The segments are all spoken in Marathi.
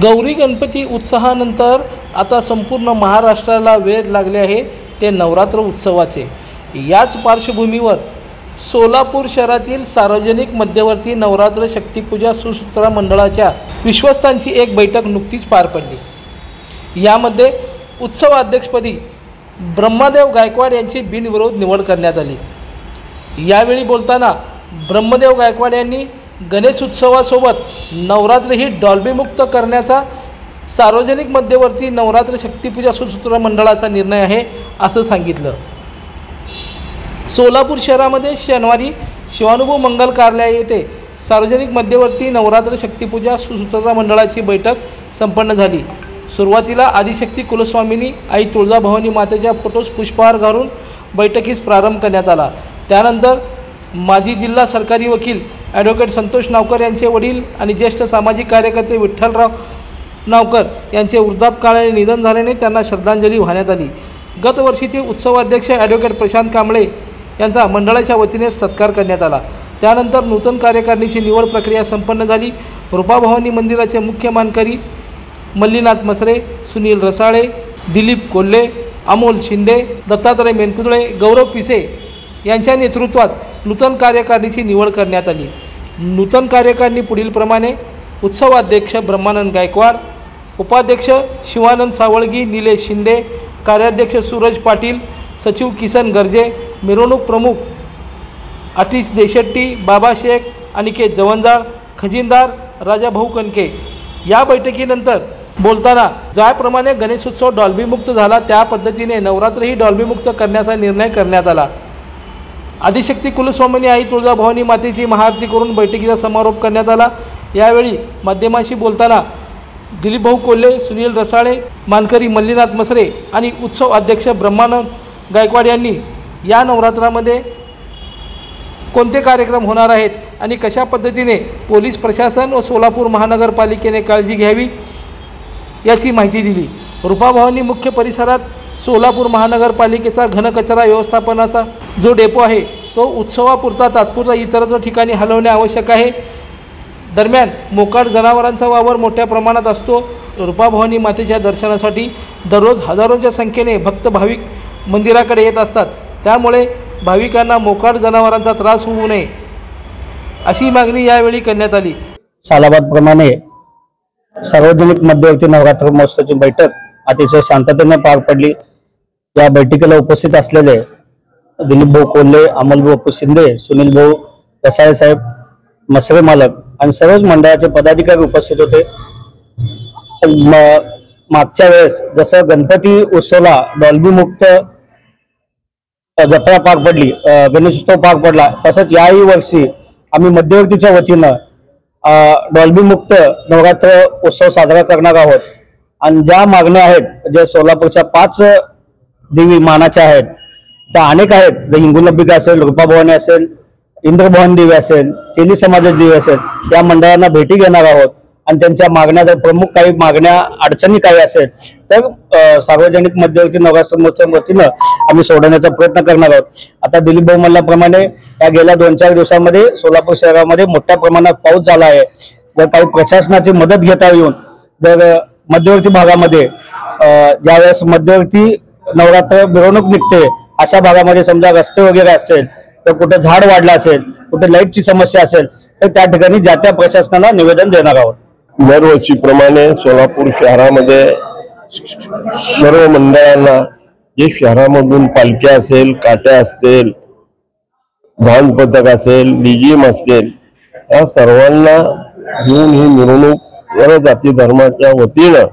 गौरी गणपती उत्सवानंतर आता संपूर्ण महाराष्ट्राला वेध लागले आहे ते नवरात्र उत्सवाचे। याच पार्श्वभूमीवर सोलापूर शहरातील सार्वजनिक मध्यवर्ती नवरात्र शक्तिपूजा सुसूत्र मंडळाच्या विश्वस्तांची एक बैठक नुकतीच पार पडली। यामध्ये उत्सवाध्यक्षपदी ब्रह्मदेव गायकवाड यांची बिनविरोध निवड करण्यात आली। यावेळी बोलताना ब्रह्मदेव गायकवाड यांनी गणेश उत्सवासोबत नवरात्र ही डॉल्बी मुक्त करण्याचा सार्वजनिक मध्यवर्ती नवरात्र शक्तिपूजा सुसूत्र मंडळाचा निर्णय आहे असं सांगितलं। सोलापूर शहरामध्ये शनिवारी शिवानुभव मंगल कार्यालय येथे सार्वजनिक मध्यवर्ती नवरात्र शक्तिपूजा सुसूत्र मंडळाची बैठक संपन्न झाली। सुरुवातीला आदिशक्ती कुलस्वामिनी आई तुळजाभवानी मातेच्या फोटोस पुष्पहार घालून बैठकीस प्रारंभ करण्यात आला। त्यानंतर माजी जिल्हा सरकारी वकील ॲडव्होकेट संतोष नावकर यांचे वडील आणि ज्येष्ठ सामाजिक कार्यकर्ते विठ्ठलराव नावकर यांचे वृद्धापकाळाने निधन झाल्याने त्यांना श्रद्धांजली वाहण्यात आली। गत वर्षीचे उत्सवाध्यक्ष ॲडव्होकेट प्रशांत कांबळे यांचा मंडळाच्या वतीने सत्कार करण्यात आला। त्यानंतर नूतन कार्यकारिणीची निवड प्रक्रिया संपन्न झाली। रूपाभवानी मंदिराचे मुख्य मानकरी मल्लीनाथ मसरे, सुनील रसाळे, दिलीप कोल्हे, अमोल शिंदे, दत्तात्रय मेनकुदळे, गौरव पिसे यांच्या नेतृत्वात नूतन कार्यकारिणीची निवड करण्यात आली। नूतन कार्यकारिणी पुढील प्रमाणे: उत्सवाध्यक्ष ब्रह्मानंद गायकवाड, उपाध्यक्ष शिवानंद सावळगी, निलेश शिंदे, कार्याध्यक्ष सूरज पाटील, सचिव किसन गर्जे, मिरवणूक प्रमुख आतिश देशेट्टी, बाबा शेख, अनिकेत जवंजाळ, खजिनदार राजाभाऊ कणके। या बैठकीनंतर बोलताना ज्याप्रमाणे गणेशोत्सव डॉल्बी मुक्त झाला त्या पद्धतीने नवरात्रही डॉल्बी मुक्त करण्याचा निर्णय करण्यात आला। आदिशक्ती कुलस्वामिनी आई तुळजाभवानी मातेची महाआरती करून बैठकीचा समारोप करण्यात आला। यावेळी माध्यमांशी बोलताना दिलीप भाऊ कोल्हे, सुनील रसाळे, मानकरी मल्लीनाथ मसरे आणि उत्सव अध्यक्ष ब्रह्मानंद गायकवाड यांनी या नवरात्रामध्ये कोणते कार्यक्रम होणार आहेत आणि कशा पद्धतीने पोलीस प्रशासन व सोलापूर महानगरपालिकेने काळजी घ्यावी याची माहिती दिली। रूपाभवानी मुख्य परिसरात सोलापूर महानगरपालिकेचा घनकचरा व्यवस्थापनाचा जो डेपो आहे तो उत्सवापुरता तात्पुरता इतरत्र ठिकाणी हलवणे आवश्यक आहे। दरम्यान मोकाट जनावरांचा वावर मोठ्या प्रमाणात असतो। रूपाभवानी मातेच्या दर्शनासाठी दररोज हजारोंच्या संख्येने भक्त भाविक मंदिराकडे येत असतात, त्यामुळे भाविकांना मोकाट जनावरांचा त्रास होऊ नये अशी मागणी यावेळी करण्यात आली। सालाबादप्रमाणे सार्वजनिक मध्यवर्ती नवरात्र महोत्सवाची बैठक अतिशय शांततेने पार पडली। या बैठकीला उपस्थित असलेले दिलीप भाऊ कोल्हे, अमोल भाऊ शिंदे, सुनील भाऊ रसाळे साहेब, मसरे मालक आणि सर्वच मंडळाचे पदाधिकारी उपस्थित होते। मागच्या वेळेस जसं गणपती उत्सवाला डॉल्बी मुक्त जत्रा पार पडली, गणेशोत्सव पार पडला, तसंच याही वर्षी आम्ही मध्यवर्तीच्या वतीनं डॉल्बी मुक्त नवरात्र उत्सव साजरा करणार आहोत। आणि ज्या मागण्या आहेत, ज्या सोलापूरच्या 5 देवी मानाच्या आहेत त्या अनेक आहेत। हिंगुलंबिका असेल, रूपाभवानी असेल, इंद्रभवानी देवी असेल, तेली समाजाची देवी असेल, त्या मंडळांना भेटी घेणार आहोत आणि त्यांच्या मागण्या जर प्रमुख काही मागण्या अडचणी काही असेल तर सार्वजनिक मध्यवर्ती नवरात्र वतीनं आम्ही सोडवण्याचा प्रयत्न करणार आहोत। आता दिलीप भाऊ म्हणल्याप्रमाणे या गेल्या 2-4 दिवसांमध्ये सोलापूर शहरामध्ये मोठ्या प्रमाणात पाऊस झाला आहे। जर काही प्रशासनाची मदत घेता येऊन जर मध्यवर्ती भागामध्ये ज्यावेळेस मध्यवर्ती नवरात्र मिरवणूक निघते अशा भागामध्ये समजा रस्ते वगैरे असेल तर कुठे झाड वाढलं असेल, कुठे लाईटची समस्या असेल तर त्या ठिकाणी ज्या त्या प्रशासनाला निवेदन देणार आहोत। दरवर्षीप्रमाणे सोलापूर शहरामध्ये सर्व मंडळांना जे शहरामधून पालख्या असेल, काट्या असतील, धान पथक असेल, लिजिम असतील, या सर्वांना घेऊन ही मिरवणूक सर्व जाती धर्माच्या वतीनं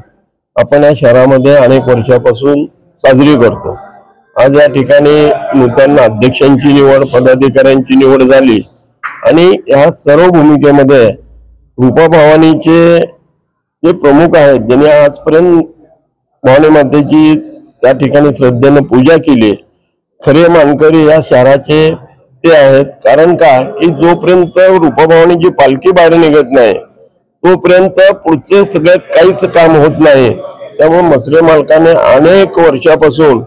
आपण या शहरामध्ये अनेक वर्षापासून साजरी करतो। आज या ठिकाणी नूतन अध्यक्षांची निवड, पदाधिकाऱ्यांची निवड झाली आणि या सर्व भूमिकेमध्ये रूपाभवानीचे जे प्रमुख आहेत, ज्यांनी आजपर्यंत भवानी मातेची त्या ठिकाणी श्रद्धेने पूजा केली, खरे मानकरी या शहराचे ते आहेत। कारण का की जोपर्यंत रूपाभवानीची पालखी बाहेर निघत नाही तोपर्यंत पुढचे सगळं काहीच काम होत नाही। त्यामुळे मसरे मालकाने अनेक वर्षापासून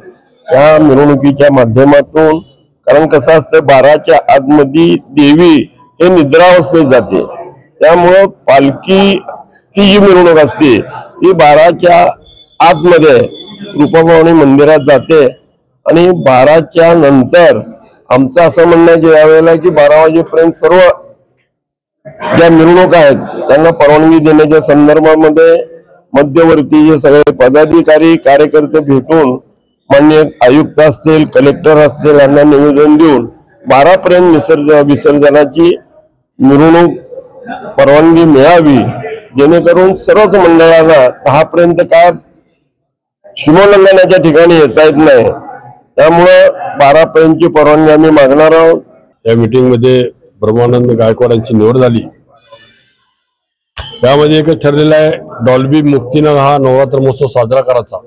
या मिरवणुकीच्या माध्यमातून, कारण कसं असतं 12च्या आतमध्ये देवी हे निद्रावस्थेत जाते, त्यामुळे पालखी ती जी मिरवणूक असते ती 12च्या आतमध्ये रूपाभवानी मंदिरात जाते आणि 12च्या नंतर आमचं असं म्हणणं आहे ज्या वेळेला की 12 वाजेपर्यंत सर्व ज्या मिरवणुका आहेत त्यांना परवानगी देण्याच्या संदर्भामध्ये मध्यवर्ती जे सगळे पदाधिकारी कार्यकर्ते भेटून माननीय आयुक्त असतील कलेक्टर असतील यांना निवेदन देऊन 12 पर्यंत विसर्जनाची मिरवणूक परवानगी मिळावी जेणेकरून सर्वच मंडळांना 10 पर्यंत काय सीमोल्लंघनाच्या ठिकाणी येता येत नाही त्यामुळं 12 पर्यंतची परवानगी आम्ही मागणार आहोत। या मीटिंगमध्ये ब्रह्मानंद गायकवाडांची निवड झाली। त्यामध्ये एकच ठरलेलं आहे डॉल्बी मुक्तीनं हा नवरात्र महोत्सव साजरा करायचा।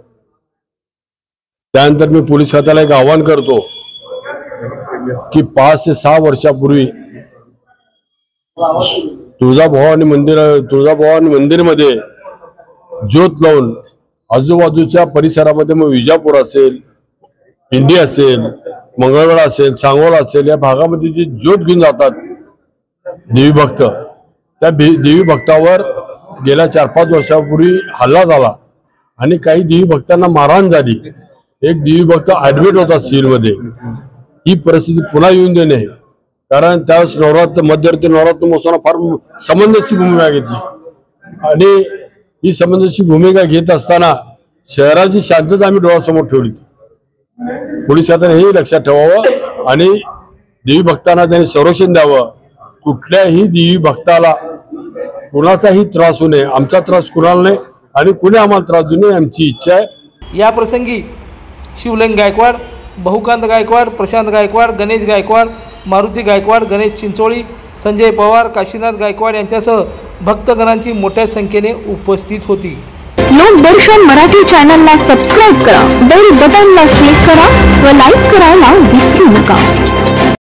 त्यानंतर मी पोलीस खात्याला एक आवाहन करतो की 5 ते 6 वर्षापूर्वी तुळजाभवानी मंदिरमध्ये ज्योत लावून आजूबाजूच्या परिसरामध्ये मग विजापूर असेल इंडी असेल मंगळवेढा असेल सांगोला असेल या भागामध्ये जे ज्योत घेऊन जातात देवी भक्त त्या देवी भक्तावर गेल्या 4-5 वर्षापूर्वी हल्ला झाला आणि काही देवी भक्तांना मारहाण झाली। एक देवी भक्त ऍडमिट होता सिव्हिलमध्ये। ही परिस्थिती पुन्हा येऊन देणे कारण त्यावेळेस मध्यवर्ती नवरात्र महोत्सवाला फार समंजसची भूमिका घेतली आणि ही समंजसची भूमिका घेत असताना शहराची शांतता आम्ही डोळ्यासमोर ठेवली। पोलीस खात्याने हे लक्षात ठेवावं आणि देवी भक्तांना त्यांनी संरक्षण द्यावं। कुठल्याही देवी भक्ताला कुणाचाही त्रास होऊ नये, आमचा त्रास कुणाला नाही आणि कुणी आम्हाला त्रास देऊ नये आमची इच्छा आहे। या प्रसंगी शिवलिंग गायकवाड, बहुकांत गायकवाड, प्रशांत गायकवाड, गणेश गायकवाड, मारुती गायकवाड, गणेश चिंचोळी, संजय पवार, काशीनाथ गायकवाड यांच्यासह भक्तगणांची मोठ्या संख्येने उपस्थित होती। लोकदर्शन मराठी चॅनलला सबस्क्राइब करा, बेल बटनला क्लिक करा व लाईक करायला विसरू नका।